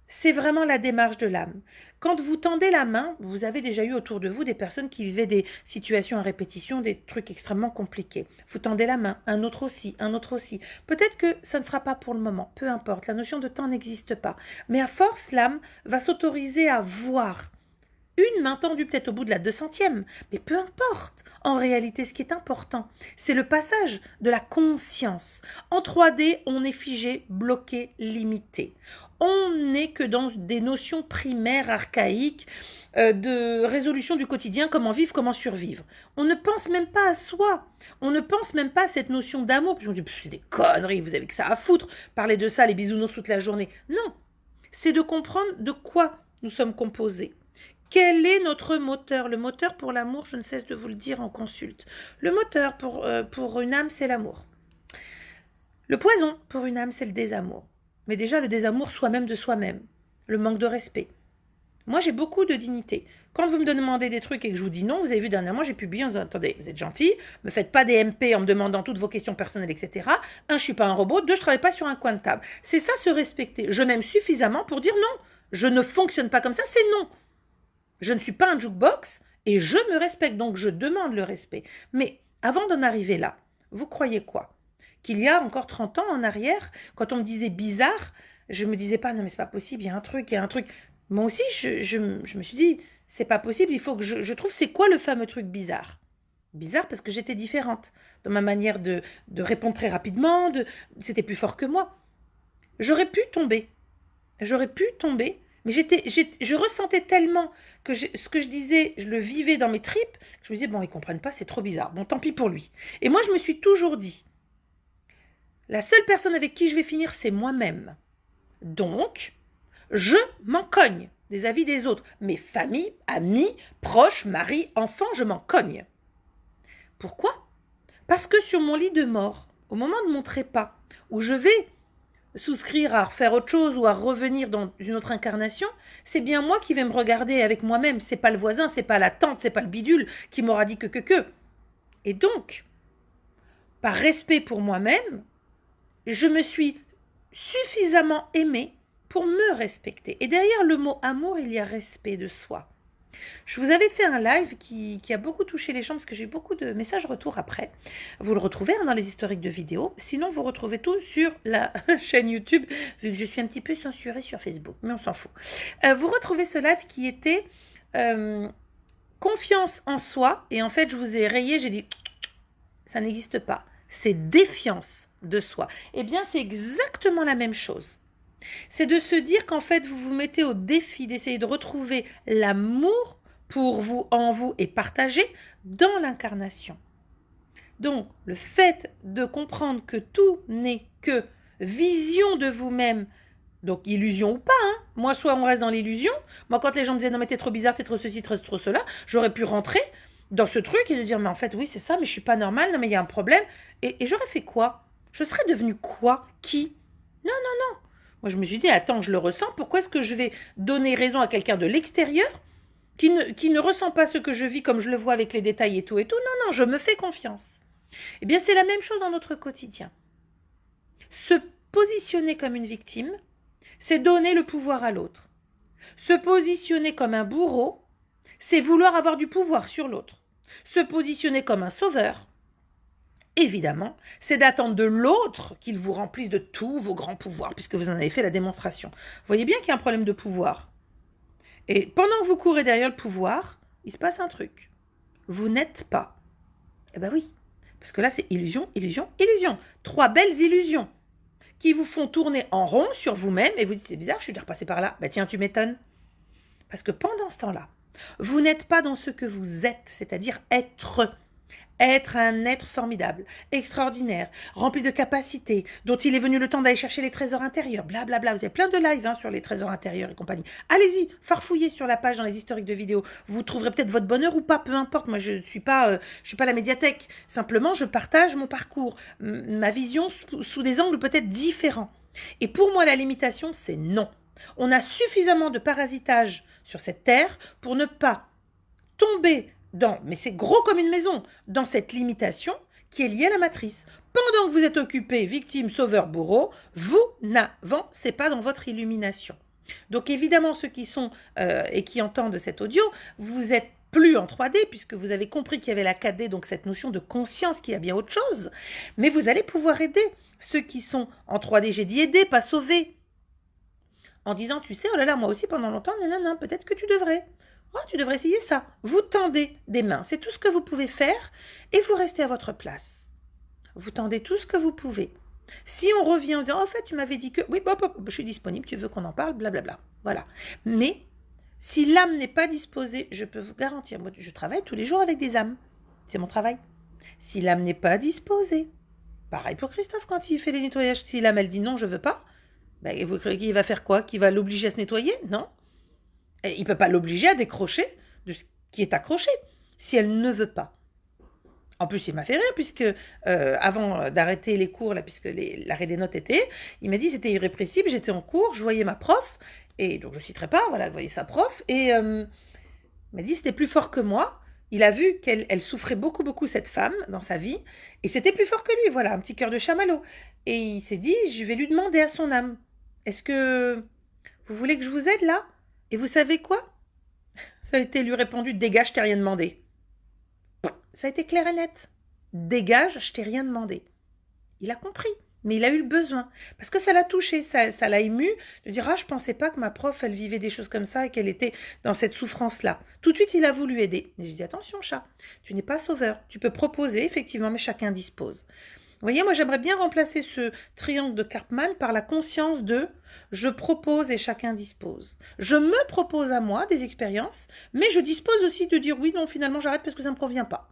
c'est vraiment la démarche de l'âme. Quand vous tendez la main, vous avez déjà eu autour de vous des personnes qui vivaient des situations à répétition, des trucs extrêmement compliqués. Vous tendez la main, un autre aussi, un autre aussi. Peut-être que ça ne sera pas pour le moment, peu importe, la notion de temps n'existe pas. Mais à force, l'âme va s'autoriser à voir. Une main tendue peut-être au bout de la 200e, mais peu importe. En réalité, ce qui est important, c'est le passage de la conscience. En 3D, on est figé, bloqué, limité. On n'est que dans des notions primaires, archaïques, de résolution du quotidien, comment vivre, comment survivre. On ne pense même pas à soi. On ne pense même pas à cette notion d'amour. Puis on dit, c'est des conneries, vous avez que ça à foutre. Parler de ça, les bisounours toute la journée. Non, c'est de comprendre de quoi nous sommes composés. Quel est notre moteur? Le moteur pour l'amour, je ne cesse de vous le dire en consulte. Le moteur pour une âme, c'est l'amour. Le poison pour une âme, c'est le désamour. Mais déjà, le désamour soi-même de soi-même. Le manque de respect. Moi, j'ai beaucoup de dignité. Quand vous me demandez des trucs et que je vous dis non, vous avez vu dernièrement, j'ai publié en disant, attendez, vous êtes gentil, me faites pas des MP en me demandant toutes vos questions personnelles, etc. Un, je suis pas un robot. Deux, je travaille pas sur un coin de table. C'est ça, se respecter. Je m'aime suffisamment pour dire non. Je ne fonctionne pas comme ça, c'est non. Je ne suis pas un jukebox et je me respecte, donc je demande le respect. Mais avant d'en arriver là, vous croyez quoi? Qu'il y a encore 30 ans en arrière, quand on me disait bizarre, je me disais pas, non mais c'est pas possible, il y a un truc. Moi aussi, je me suis dit, c'est pas possible, il faut que je trouve c'est quoi le fameux truc bizarre. Bizarre parce que j'étais différente dans ma manière de répondre très rapidement, c'était plus fort que moi. J'aurais pu tomber, mais je ressentais tellement que ce que je disais, je le vivais dans mes tripes, que je me disais, bon, ils comprennent pas, c'est trop bizarre. Bon, tant pis pour lui. Et moi, je me suis toujours dit, la seule personne avec qui je vais finir, c'est moi-même. Donc, je m'en cogne des avis des autres. Mes familles, amis, proches, mari, enfants, je m'en cogne. Pourquoi? Parce que sur mon lit de mort, au moment de mon trépas, où je vais souscrire à refaire autre chose ou à revenir dans une autre incarnation, c'est bien moi qui vais me regarder avec moi-même. C'est pas le voisin, c'est pas la tante, c'est pas le bidule qui m'aura dit que. Et donc, par respect pour moi-même, je me suis suffisamment aimée pour me respecter. Et derrière le mot amour, il y a respect de soi. Je vous avais fait un live qui a beaucoup touché les gens parce que j'ai eu beaucoup de messages retour après. Vous le retrouvez dans les historiques de vidéos. Sinon, vous retrouvez tout sur la chaîne YouTube, vu que je suis un petit peu censurée sur Facebook, mais on s'en fout. Vous retrouvez ce live qui était confiance en soi. Et en fait, je vous ai rayé, j'ai dit, ça n'existe pas. C'est défiance de soi. Eh bien, c'est exactement la même chose. C'est de se dire qu'en fait, vous vous mettez au défi d'essayer de retrouver l'amour pour vous, en vous et partager dans l'incarnation. Donc, le fait de comprendre que tout n'est que vision de vous-même, donc illusion ou pas, hein. Moi, soit on reste dans l'illusion. Moi, quand les gens me disaient non mais t'es trop bizarre, t'es trop ceci, t'es trop cela, j'aurais pu rentrer dans ce truc et de dire mais en fait oui c'est ça, mais je suis pas normale, non mais il y a un problème. Et j'aurais fait quoi? Je serais devenue quoi? Qui? Non. Moi, je me suis dit, attends, je le ressens, pourquoi est-ce que je vais donner raison à quelqu'un de l'extérieur qui ne ressent pas ce que je vis comme je le vois avec les détails et tout? Non, je me fais confiance. Eh bien, c'est la même chose dans notre quotidien. Se positionner comme une victime, c'est donner le pouvoir à l'autre. Se positionner comme un bourreau, c'est vouloir avoir du pouvoir sur l'autre. Se positionner comme un sauveur, évidemment, c'est d'attendre de l'autre qu'il vous remplisse de tous vos grands pouvoirs, puisque vous en avez fait la démonstration. Vous voyez bien qu'il y a un problème de pouvoir. Et pendant que vous courez derrière le pouvoir, il se passe un truc. Vous n'êtes pas. Eh ben oui, parce que là, c'est illusion, illusion, illusion. 3 belles illusions qui vous font tourner en rond sur vous-même et vous dites, c'est bizarre, je suis déjà repassé par là. Ben tiens, tu m'étonnes. Parce que pendant ce temps-là, vous n'êtes pas dans ce que vous êtes, c'est-à-dire être. Être un être formidable, extraordinaire, rempli de capacités, dont il est venu le temps d'aller chercher les trésors intérieurs, blablabla. Vous avez plein de lives sur les trésors intérieurs et compagnie. Allez-y, farfouillez sur la page dans les historiques de vidéos. Vous trouverez peut-être votre bonheur ou pas, peu importe. Moi, je ne suis pas la médiathèque. Simplement, je partage mon parcours, ma vision sous des angles peut-être différents. Et pour moi, la limitation, c'est non. On a suffisamment de parasitage sur cette terre pour ne pas tomber mais c'est gros comme une maison, dans cette limitation qui est liée à la matrice. Pendant que vous êtes occupé, victime, sauveur, bourreau, vous n'avancez pas dans votre illumination. Donc évidemment, ceux qui sont et qui entendent cet audio, vous êtes plus en 3D, puisque vous avez compris qu'il y avait la 4D, donc cette notion de conscience qui a bien autre chose, mais vous allez pouvoir aider ceux qui sont en 3D. J'ai dit aider, pas sauver. En disant, tu sais, oh là là, moi aussi pendant longtemps, non, peut-être que tu devrais. Oh, tu devrais essayer ça. Vous tendez des mains. C'est tout ce que vous pouvez faire et vous restez à votre place. Vous tendez tout ce que vous pouvez. Si on revient en disant, en fait, tu m'avais dit que... Oui, je suis disponible, tu veux qu'on en parle, blablabla. Voilà. Mais si l'âme n'est pas disposée, je peux vous garantir, moi, je travaille tous les jours avec des âmes. C'est mon travail. Si l'âme n'est pas disposée, pareil pour Christophe quand il fait les nettoyages, si l'âme, elle dit non, je veux pas, ben, vous croyez qu'il va faire quoi? Qu'il va l'obliger à se nettoyer? Non. Il ne peut pas l'obliger à décrocher de ce qui est accroché, si elle ne veut pas. En plus, il m'a fait rire, puisque avant d'arrêter les cours, là, puisque l'arrêt des notes était, il m'a dit c'était irrépressible, j'étais en cours, je voyais ma prof, et donc je ne citerai pas, voilà, je voyais sa prof, et il m'a dit c'était plus fort que moi. Il a vu qu'elle souffrait beaucoup, cette femme, dans sa vie, et c'était plus fort que lui, voilà, un petit cœur de chamallow. Et il s'est dit, je vais lui demander à son âme, est-ce que vous voulez que je vous aide là? Et vous savez quoi? Ça a été lui répondu, dégage, je t'ai rien demandé. Ça a été clair et net. Dégage, je t'ai rien demandé. Il a compris, mais il a eu le besoin. Parce que ça l'a touché, ça l'a ému, de dire, ah, je pensais pas que ma prof, elle vivait des choses comme ça et qu'elle était dans cette souffrance-là. Tout de suite, il a voulu aider. Mais j'ai dit, attention, chat, tu n'es pas sauveur. Tu peux proposer, effectivement, mais chacun dispose. Vous voyez, moi, j'aimerais bien remplacer ce triangle de Karpman par la conscience de je propose et chacun dispose. Je me propose à moi des expériences, mais je dispose aussi de dire oui, non, finalement, j'arrête parce que ça ne me convient pas.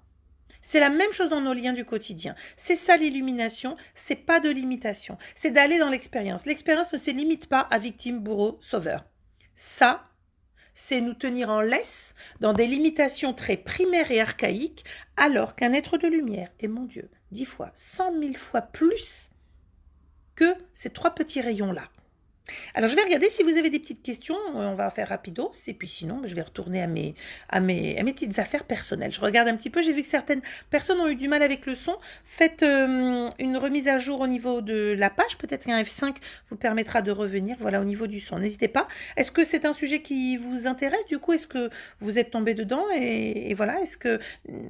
C'est la même chose dans nos liens du quotidien. C'est ça l'illumination, c'est pas de limitation. C'est d'aller dans l'expérience. L'expérience ne se limite pas à victime, bourreau, sauveur. Ça, c'est nous tenir en laisse dans des limitations très primaires et archaïques, alors qu'un être de lumière est, mon Dieu, 10 fois, 100 000 fois plus que ces 3 petits rayons-là. Alors, je vais regarder si vous avez des petites questions. On va faire rapidos. Et puis sinon, je vais retourner à mes petites affaires personnelles. Je regarde un petit peu. J'ai vu que certaines personnes ont eu du mal avec le son. Faites une remise à jour au niveau de la page. Peut-être qu'un F5 vous permettra de revenir. Voilà, au niveau du son. N'hésitez pas. Est-ce que c'est un sujet qui vous intéresse? Du coup, est-ce que vous êtes tombé dedans? Et voilà, est-ce que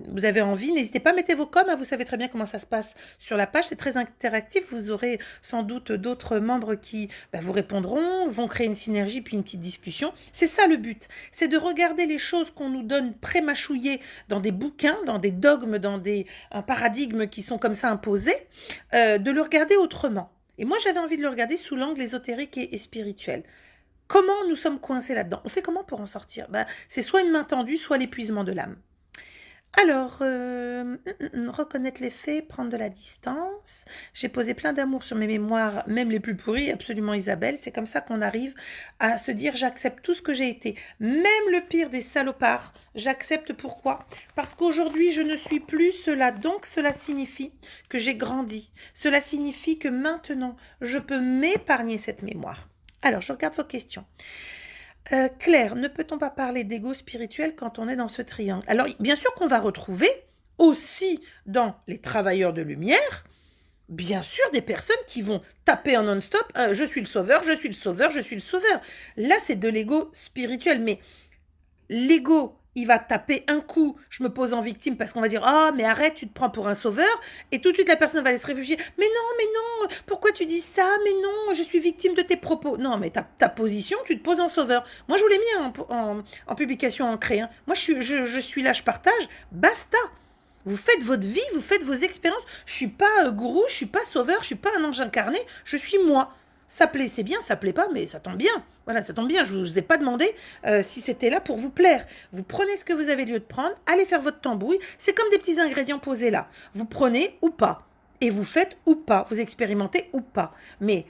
vous avez envie? N'hésitez pas. Mettez vos coms. Vous savez très bien comment ça se passe sur la page. C'est très interactif. Vous aurez sans doute d'autres membres qui vous répondront, vont créer une synergie puis une petite discussion. C'est ça le but, c'est de regarder les choses qu'on nous donne prémâchouillées dans des bouquins, dans des dogmes, dans un paradigme qui sont comme ça imposés, de le regarder autrement. Et moi, j'avais envie de le regarder sous l'angle ésotérique et spirituel. Comment nous sommes coincés là-dedans? On fait comment pour en sortir? C'est soit une main tendue, soit l'épuisement de l'âme. Alors, reconnaître les faits, prendre de la distance. J'ai posé plein d'amour sur mes mémoires, même les plus pourries, absolument Isabelle. C'est comme ça qu'on arrive à se dire j'accepte tout ce que j'ai été. Même le pire des salopards, j'accepte. Pourquoi? Parce qu'aujourd'hui, je ne suis plus cela. Donc, cela signifie que j'ai grandi. Cela signifie que maintenant, je peux m'épargner cette mémoire. Alors, je regarde vos questions. Claire, ne peut-on pas parler d'ego spirituel quand on est dans ce triangle? Alors, bien sûr qu'on va retrouver aussi dans les travailleurs de lumière, bien sûr, des personnes qui vont taper en non-stop « je suis le sauveur, je suis le sauveur, je suis le sauveur ». Là, c'est de l'ego spirituel, mais l'ego il va taper un coup, je me pose en victime parce qu'on va dire ah mais arrête, tu te prends pour un sauveur, et tout de suite la personne va aller se réfugier. Mais non, pourquoi tu dis ça? Mais non, je suis victime de tes propos. Non, mais ta position, tu te poses en sauveur. Moi, je vous l'ai mis en publication ancrée. Hein. Moi, je suis là, je partage. Basta. Vous faites votre vie, vous faites vos expériences. Je suis pas gourou, je suis pas sauveur, je suis pas un ange incarné. Je suis moi. Ça plaît, c'est bien, ça plaît pas, mais ça tombe bien. Voilà, ça tombe bien. Je ne vous ai pas demandé si c'était là pour vous plaire. Vous prenez ce que vous avez lieu de prendre, allez faire votre tambouille. C'est comme des petits ingrédients posés là. Vous prenez ou pas. Et vous faites ou pas. Vous expérimentez ou pas. Mais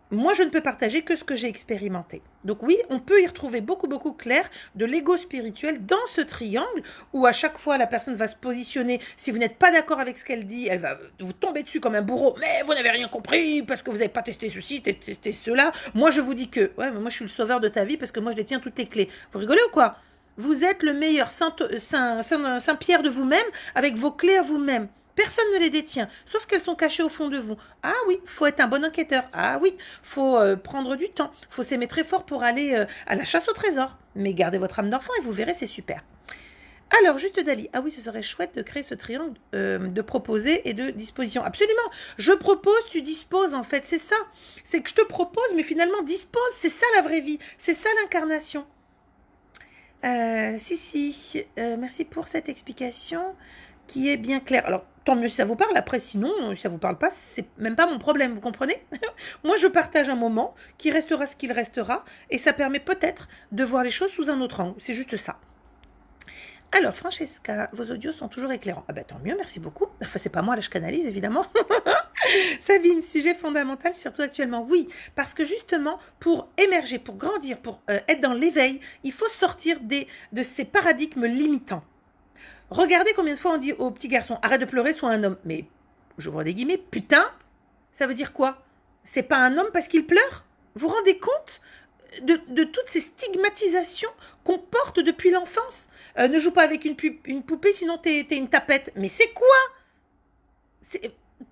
moi, je ne peux partager que ce que j'ai expérimenté. Donc oui, on peut y retrouver beaucoup clair de l'ego spirituel dans ce triangle où à chaque fois la personne va se positionner. Si vous n'êtes pas d'accord avec ce qu'elle dit, elle va vous tomber dessus comme un bourreau. Mais vous n'avez rien compris parce que vous n'avez pas testé ceci, testé cela. Moi, je vous dis que, ouais, mais moi, je suis le sauveur de ta vie parce que moi, je détiens toutes les clés. Vous rigolez ou quoi? Vous êtes le meilleur Saint-Pierre de vous-même avec vos clés à vous-même. Personne ne les détient, sauf qu'elles sont cachées au fond de vous. Ah oui, faut être un bon enquêteur. Ah oui, faut prendre du temps. Faut s'aimer très fort pour aller à la chasse au trésor. Mais gardez votre âme d'enfant et vous verrez, c'est super. Alors, juste Dali. Ah oui, ce serait chouette de créer ce triangle de proposer et de disposition. Absolument. Je propose, tu disposes en fait. C'est ça. C'est que je te propose, mais finalement dispose. C'est ça la vraie vie. C'est ça l'incarnation. Merci pour cette explication qui est bien claire. Alors, tant mieux si ça vous parle. Après, sinon, si ça vous parle pas, c'est même pas mon problème, vous comprenez? Moi, je partage un moment qui restera ce qu'il restera, et ça permet peut-être de voir les choses sous un autre angle. C'est juste ça. Alors, Francesca, vos audios sont toujours éclairants. Ah bah tant mieux, merci beaucoup. Enfin, c'est pas moi, là, je canalise, évidemment. Sabine, sujet fondamental, surtout actuellement. Oui, parce que justement, pour émerger, pour grandir, pour être dans l'éveil, il faut sortir de ces paradigmes limitants. Regardez combien de fois on dit aux petits garçons, arrête de pleurer, sois un homme. Mais, je vois des guillemets, putain, ça veut dire quoi? C'est pas un homme parce qu'il pleure? Vous vous rendez compte de toutes ces stigmatisations qu'on porte depuis l'enfance? Ne joue pas avec une poupée, sinon t'es une tapette. Mais c'est quoi?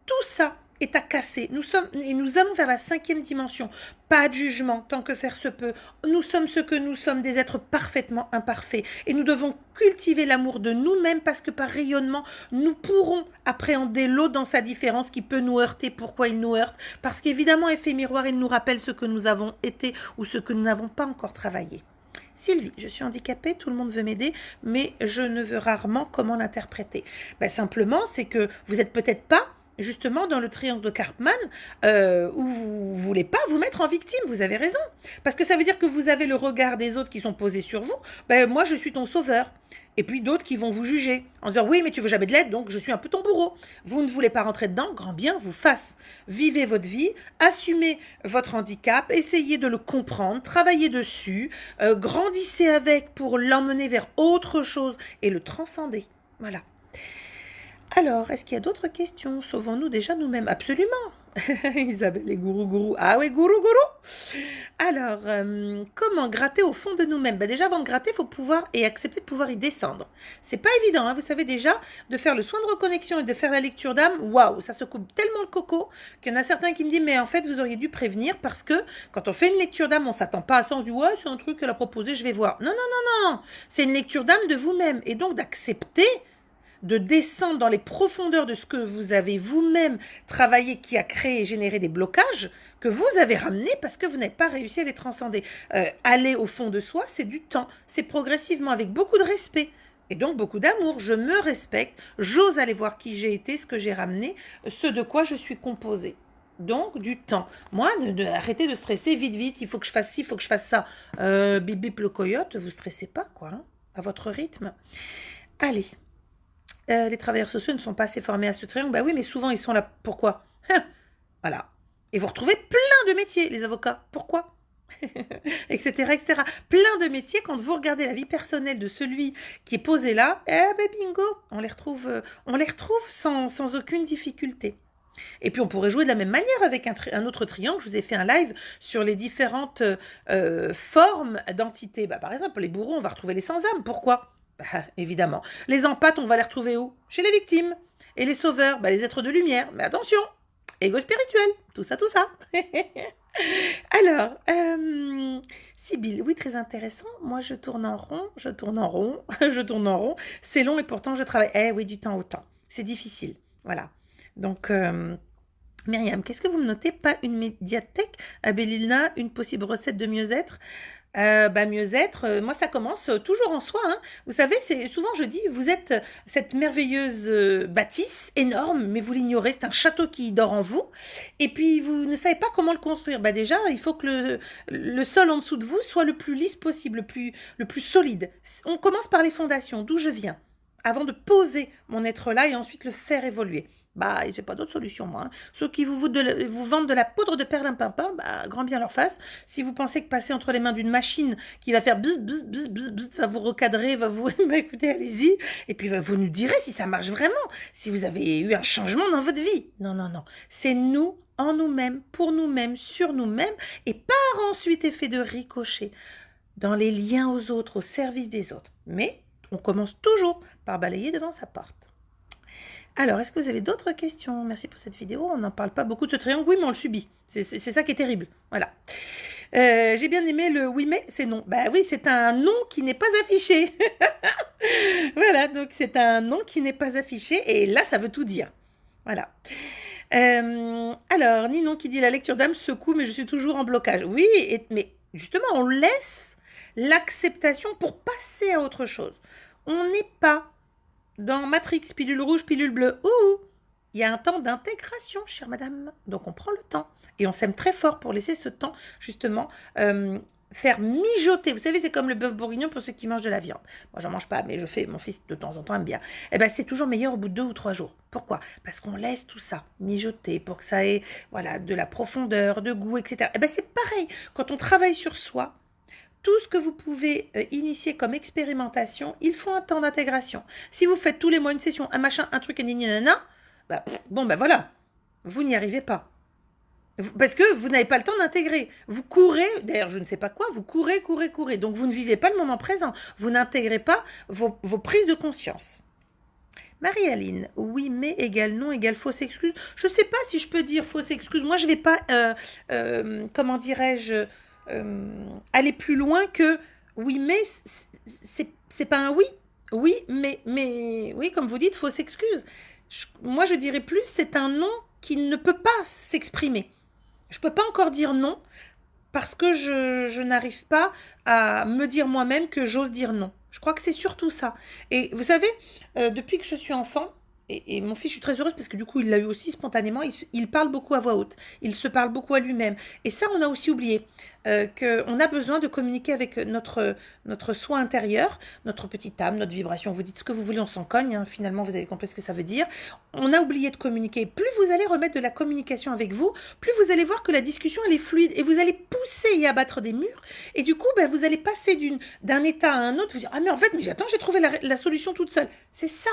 Tout ça est à casser. Nous allons vers la 5e dimension. Pas de jugement, tant que faire se peut. Nous sommes ce que nous sommes, des êtres parfaitement imparfaits. Et nous devons cultiver l'amour de nous-mêmes parce que par rayonnement, nous pourrons appréhender l'autre dans sa différence qui peut nous heurter. Pourquoi il nous heurte? Parce qu'évidemment, effet miroir, il nous rappelle ce que nous avons été ou ce que nous n'avons pas encore travaillé. Sylvie, je suis handicapée, tout le monde veut m'aider, mais je ne veux rarement comment l'interpréter. Simplement, c'est que vous n'êtes peut-être pas justement dans le triangle de Karpman où vous ne voulez pas vous mettre en victime, vous avez raison. Parce que ça veut dire que vous avez le regard des autres qui sont posés sur vous. Moi, je suis ton sauveur. Et puis d'autres qui vont vous juger en disant oui, mais tu veux jamais de l'aide, donc je suis un peu ton bourreau. Vous ne voulez pas rentrer dedans, grand bien vous fasse. Vivez votre vie, assumez votre handicap, essayez de le comprendre, travaillez dessus, grandissez avec pour l'emmener vers autre chose et le transcender. Voilà. Alors, est-ce qu'il y a d'autres questions? Sauvons-nous déjà nous-mêmes? Absolument. Isabelle et gourou. Ah oui, gourou. Alors, comment gratter au fond de nous-mêmes? Déjà, avant de gratter, il faut pouvoir et accepter de pouvoir y descendre. C'est pas évident, hein, vous savez déjà, de faire le soin de reconnexion et de faire la lecture d'âme. Waouh, ça se coupe tellement le coco qu'il y en a certains qui me disent, mais en fait, vous auriez dû prévenir parce que quand on fait une lecture d'âme, on s'attend pas à ça, on se dit, ouais, c'est un truc qu'elle a proposé, je vais voir. Non. C'est une lecture d'âme de vous-même et donc d'accepter de descendre dans les profondeurs de ce que vous avez vous-même travaillé, qui a créé et généré des blocages que vous avez ramenés parce que vous n'avez pas réussi à les transcender. Aller au fond de soi, c'est du temps, c'est progressivement avec beaucoup de respect et donc beaucoup d'amour. Je me respecte, j'ose aller voir qui j'ai été, ce que j'ai ramené, ce de quoi je suis composée. Donc, du temps. Moi, arrêtez de stresser vite, il faut que je fasse ci, il faut que je fasse ça. Bip bip le coyote, vous stressez pas, quoi, hein, à votre rythme. Allez. Les travailleurs sociaux ne sont pas assez formés à ce triangle. Oui, mais souvent, ils sont là. Pourquoi? Voilà. Et vous retrouvez plein de métiers, les avocats. Pourquoi? Etc. Plein de métiers, quand vous regardez la vie personnelle de celui qui est posé là, bingo, on les retrouve sans aucune difficulté. Et puis on pourrait jouer de la même manière avec un autre triangle. Je vous ai fait un live sur les différentes formes d'entités. Par exemple, les bourreaux, on va retrouver les sans-âme. Pourquoi? Évidemment. Les empathes, on va les retrouver où? Chez les victimes. Et les sauveurs, les êtres de lumière. Mais attention, Ego spirituel, tout ça, tout ça. Alors, Sibylle, oui, très intéressant. Moi, je tourne en rond, je tourne en rond, je tourne en rond. C'est long et pourtant, je travaille. Eh oui, du temps au temps. C'est difficile. Voilà. Donc, Myriam, qu'est-ce que vous me notez? Pas une médiathèque? Abélina, une possible recette de mieux-être? Mieux-être, moi ça commence toujours en soi, hein. Vous savez, c'est souvent je dis, vous êtes cette merveilleuse bâtisse énorme, mais vous l'ignorez, c'est un château qui dort en vous, et puis vous ne savez pas comment le construire. Déjà, il faut que le sol en dessous de vous soit le plus lisse possible, le plus solide. On commence par les fondations, d'où je viens, avant de poser mon être là et ensuite le faire évoluer. J'ai pas d'autre solution, moi, hein. Ceux qui vous vendent de la poudre de perlimpinpin, grand bien leur face. Si vous pensez que passer entre les mains d'une machine qui va faire va vous recadrer, va vous... écoutez, allez-y. Et puis, vous nous direz si ça marche vraiment, si vous avez eu un changement dans votre vie. Non, non, non. C'est nous, en nous-mêmes, pour nous-mêmes, sur nous-mêmes, et par ensuite effet de ricochet, dans les liens aux autres, au service des autres. Mais on commence toujours par balayer devant sa porte. Alors, est-ce que vous avez d'autres questions? Merci pour cette vidéo. On n'en parle pas beaucoup de ce triangle. Oui, mais on le subit. C'est ça qui est terrible. Voilà. J'ai bien aimé le oui, mais c'est non. Oui, c'est un non qui n'est pas affiché. Voilà, donc c'est un non qui n'est pas affiché. Et là, ça veut tout dire. Voilà. Alors, Ninon qui dit la lecture d'âme secoue, mais je suis toujours en blocage. Oui, mais justement, on laisse l'acceptation pour passer à autre chose. On n'est pas dans Matrix, pilule rouge, pilule bleue. Il y a un temps d'intégration, chère madame. Donc on prend le temps. Et on s'aime très fort pour laisser ce temps, justement, faire mijoter. Vous savez, c'est comme le bœuf bourguignon pour ceux qui mangent de la viande. Moi, j'en mange pas, mais mon fils, de temps en temps, aime bien. C'est toujours meilleur au bout de 2 ou 3 jours. Pourquoi? Parce qu'on laisse tout ça mijoter pour que ça ait, voilà, de la profondeur, de goût, etc. C'est pareil. Quand on travaille sur soi, tout ce que vous pouvez initier comme expérimentation, il faut un temps d'intégration. Si vous faites tous les mois une session, un machin, un truc, voilà, vous n'y arrivez pas. Parce que vous n'avez pas le temps d'intégrer. Vous courez, d'ailleurs je ne sais pas quoi, vous courez. Donc vous ne vivez pas le moment présent. Vous n'intégrez pas vos prises de conscience. Marie-Aline, oui, mais égale non, égale fausse excuse. Je ne sais pas si je peux dire fausse excuse. Moi, je ne vais pas, comment dirais-je, aller plus loin que oui, mais c'est pas un oui. Oui, mais oui, comme vous dites, fausse excuse. Moi, je dirais plus, c'est un non qui ne peut pas s'exprimer. Je ne peux pas encore dire non parce que je n'arrive pas à me dire moi-même que j'ose dire non. Je crois que c'est surtout ça. Et vous savez, depuis que je suis enfant, et mon fils, je suis très heureuse parce que du coup, il l'a eu aussi spontanément. Il parle beaucoup à voix haute. Il se parle beaucoup à lui-même. Et ça, on a aussi oublié qu'on a besoin de communiquer avec notre soi intérieur, notre petite âme, notre vibration. Vous dites ce que vous voulez, on s'en cogne. Hein. Finalement, vous avez compris ce que ça veut dire. On a oublié de communiquer. Plus vous allez remettre de la communication avec vous, plus vous allez voir que la discussion, elle est fluide. Et vous allez pousser et abattre des murs. Et du coup, vous allez passer d'un état à un autre. Vous dire, ah mais en fait, attends, j'ai trouvé la solution toute seule. C'est ça.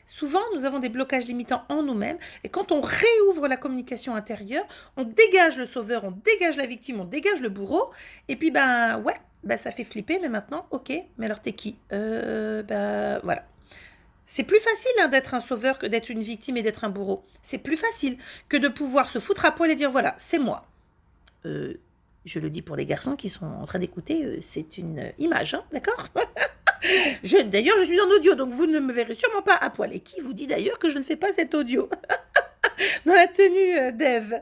Souvent, nous avons des blocages limitants en nous-mêmes et quand on réouvre la communication intérieure, on dégage le sauveur, on dégage la victime, on dégage le bourreau et puis ça fait flipper, mais maintenant, ok, mais alors t'es qui? Voilà. C'est plus facile d'être un sauveur que d'être une victime et d'être un bourreau. C'est plus facile que de pouvoir se foutre à poil et dire voilà, c'est moi. Je le dis pour les garçons qui sont en train d'écouter, c'est une image, hein, d'accord? D'ailleurs, je suis en audio, donc vous ne me verrez sûrement pas à poil. Et qui vous dit d'ailleurs que je ne fais pas cet audio dans la tenue d'Ève?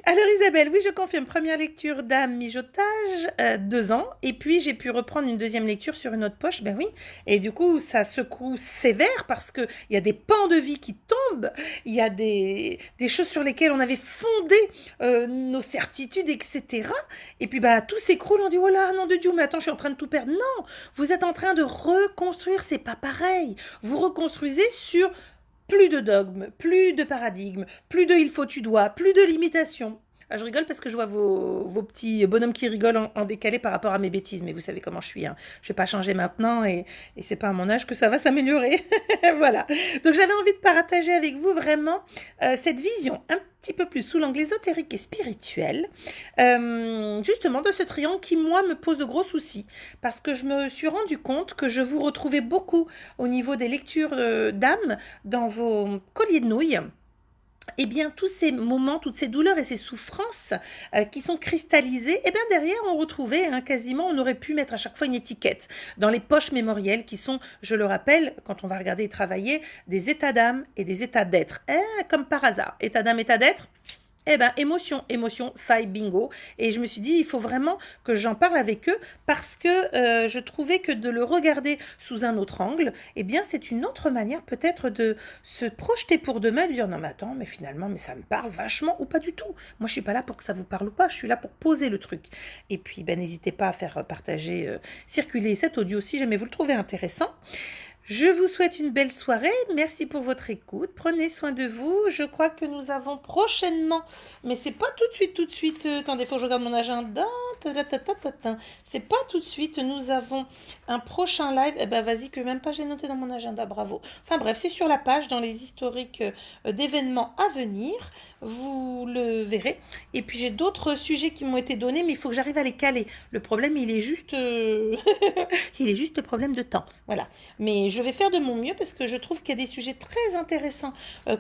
Alors Isabelle, oui, je confirme. Première lecture d'âme mijotage, 2 ans. Et puis, j'ai pu reprendre une deuxième lecture sur une autre poche. Ben oui. Et du coup, ça secoue sévère parce qu'il y a des pans de vie qui tombent. Il y a des choses sur lesquelles on avait fondé nos certitudes, etc. Et puis, tout s'écroule. On dit, oh là, nom de Dieu, mais attends, je suis en train de tout perdre. Non, vous êtes en train de reconstruire. C'est pas pareil. Vous reconstruisez sur plus de dogmes, plus de paradigmes, plus de il faut, tu dois, plus de limitations. Je rigole parce que je vois vos petits bonhommes qui rigolent en décalé par rapport à mes bêtises, mais vous savez comment je suis. Hein. Je ne vais pas changer maintenant et c'est pas à mon âge que ça va s'améliorer. Voilà. Donc j'avais envie de partager avec vous vraiment cette vision un petit peu plus sous l'angle ésotérique et spirituel, justement de ce triangle qui, moi, me pose de gros soucis parce que je me suis rendu compte que je vous retrouvais beaucoup au niveau des lectures d'âme dans vos colliers de nouilles. eh bien, tous ces moments, toutes ces douleurs et ces souffrances qui sont cristallisées, eh bien, derrière, on retrouvait quasiment, on aurait pu mettre à chaque fois une étiquette dans les poches mémorielles qui sont, je le rappelle, quand on va regarder et travailler, des états d'âme et des états d'être. Comme par hasard, état d'âme, état d'être, eh ben, émotion, faille, bingo. Et je me suis dit, il faut vraiment que j'en parle avec eux parce que je trouvais que de le regarder sous un autre angle, eh bien, c'est une autre manière peut-être de se projeter pour demain, de dire non, mais attends, mais finalement, mais ça me parle vachement ou pas du tout. Moi, je suis pas là pour que ça vous parle ou pas, je suis là pour poser le truc. Et puis, ben, n'hésitez pas à faire partager, circuler cet audio si jamais vous le trouvez intéressant. Je vous souhaite une belle soirée. Merci pour votre écoute. Prenez soin de vous. Je crois que nous avons prochainement, mais c'est pas tout de suite. Attendez, faut que je regarde mon agenda. C'est pas tout de suite. Nous avons un prochain live. Eh ben, vas-y, que même pas j'ai noté dans mon agenda. Bravo. Enfin bref, c'est sur la page, dans les historiques d'événements à venir. Vous le verrez. Et puis j'ai d'autres sujets qui m'ont été donnés, mais il faut que j'arrive à les caler. Le problème, il est juste, il est juste le problème de temps. Voilà. Mais je vais faire de mon mieux parce que je trouve qu'il y a des sujets très intéressants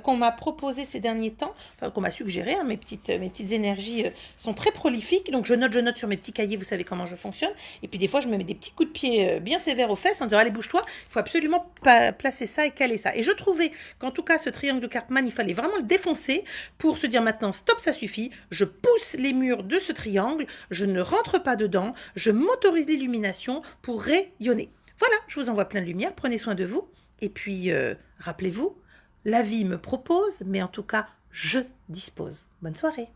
qu'on m'a proposés ces derniers temps, enfin, qu'on m'a suggéré. Mes petites énergies sont très prolifiques, donc je note sur mes petits cahiers, vous savez comment je fonctionne. Et puis des fois, je me mets des petits coups de pied bien sévères aux fesses en disant allez, bouge-toi, il faut absolument placer ça et caler ça. Et je trouvais qu'en tout cas, ce triangle de Karpman, il fallait vraiment le défoncer pour se dire maintenant stop, ça suffit, je pousse les murs de ce triangle, je ne rentre pas dedans, je m'autorise l'illumination pour rayonner. Voilà, je vous envoie plein de lumière, prenez soin de vous. Et puis, rappelez-vous, la vie me propose, mais en tout cas, je dispose. Bonne soirée.